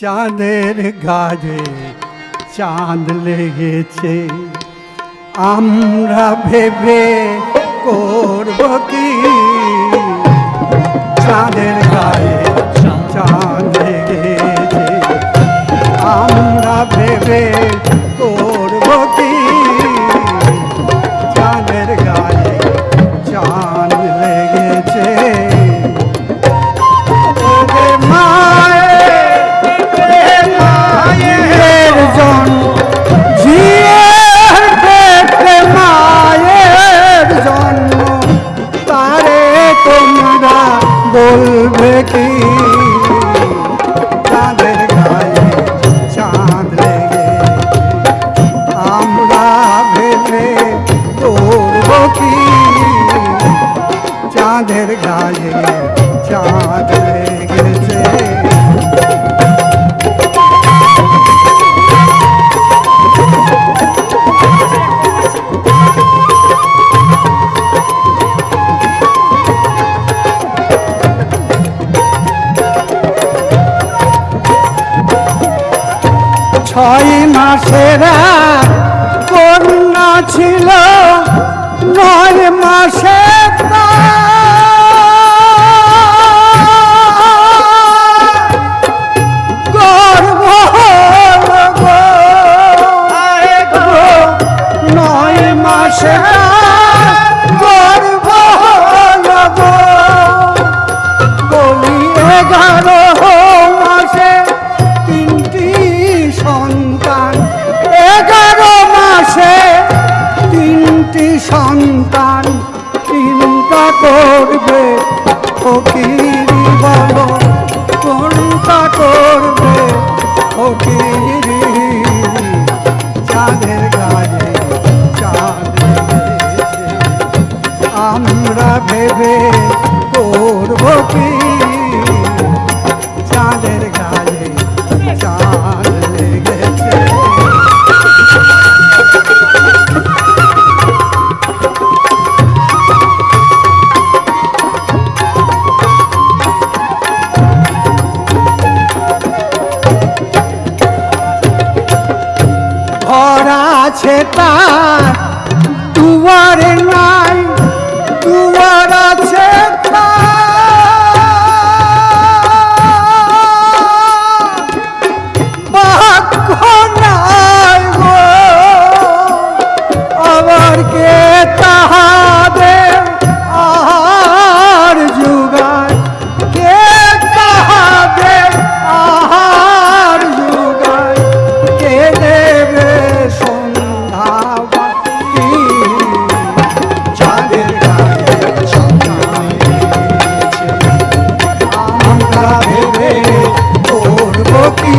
চাঁদের গায়ে চাঁদ লেগেছে, আমরা ভেবে করব কি? চাঁদের গায়ে চাঁদ লেগেছে, আমরা ভেবে করব কি? চাঁদের গায়ে চাঁদ লেগেছে। বলবে কি? চাঁদের গায়ে চাঁদ লেগে আমরা ভেবে করব কি? চাঁদের গায়ে চাঁদ লেগেছে। ছয় মাসেরা কন্যা ছিল, 9 মাসে গর্ভ হলো গো। 9 মাসে গর্ভ হলো গো। বলি 11 মাসে 3টি সন্তান, 11 মাসে 3টি সন্তান। চিন্তা করবে ফকিরি, বলো কোনটা করবে ফকিরি? চাঁদের গায়ে চাঁদ লেগেছে, আমরা ভেবে করব কি? চাঁদের গায়ে চাঁদ লেগেছে। ঘর আছে তার দুয়ারে নাই, দুয়ার আছে আবার কে তাহাদের আহার জুগায়? কে তাহাদের আহার জুগায়? কে দেবে সন্ধ্যা বাতি? চাঁদের গায়ে চাঁদ লেগেছে, আমরা ভেবে করব কি?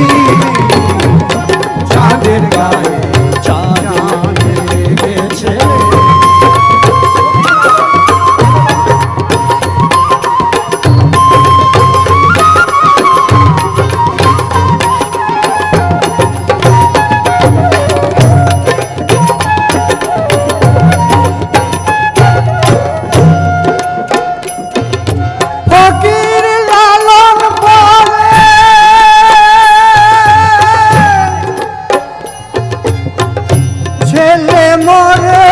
চাঁদের গায়ে চাঁদ লেগেছে। ফকির লালন বলে ছেলে মরে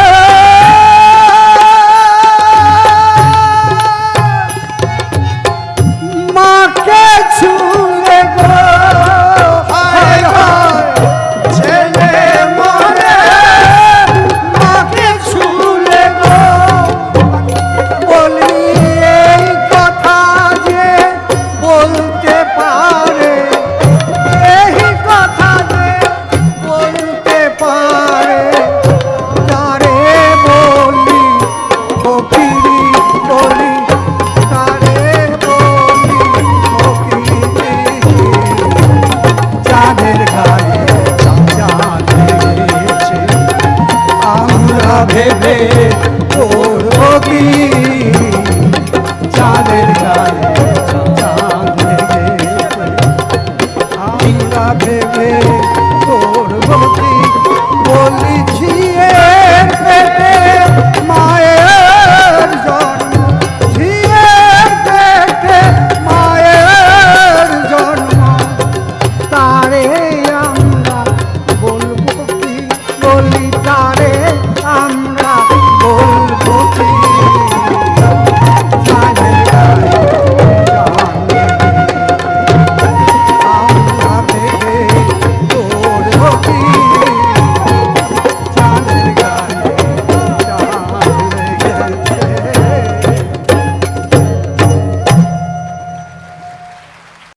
মাকে ছুঁলে গো। হায় হায় ছেলে মরে মাকে ছুঁলে গো। বলি এই কথা যে বলতে পারে, এই কথা যে বলতে পারে, তারে বলি ফকিরি, বলি তারে বলি ফকিরি। চাঁদের গায়ে চাঁদ লেগেছে, আমরা ভেবে করব কি? চাঁদের গায়ে চাঁদ লেগেছে, আমরা ভেবে করব কি? বলি ঝিয়ের পেটে মায়ের জন্ম, ঝিয়ের পেটে মায়ের জন্ম। পারে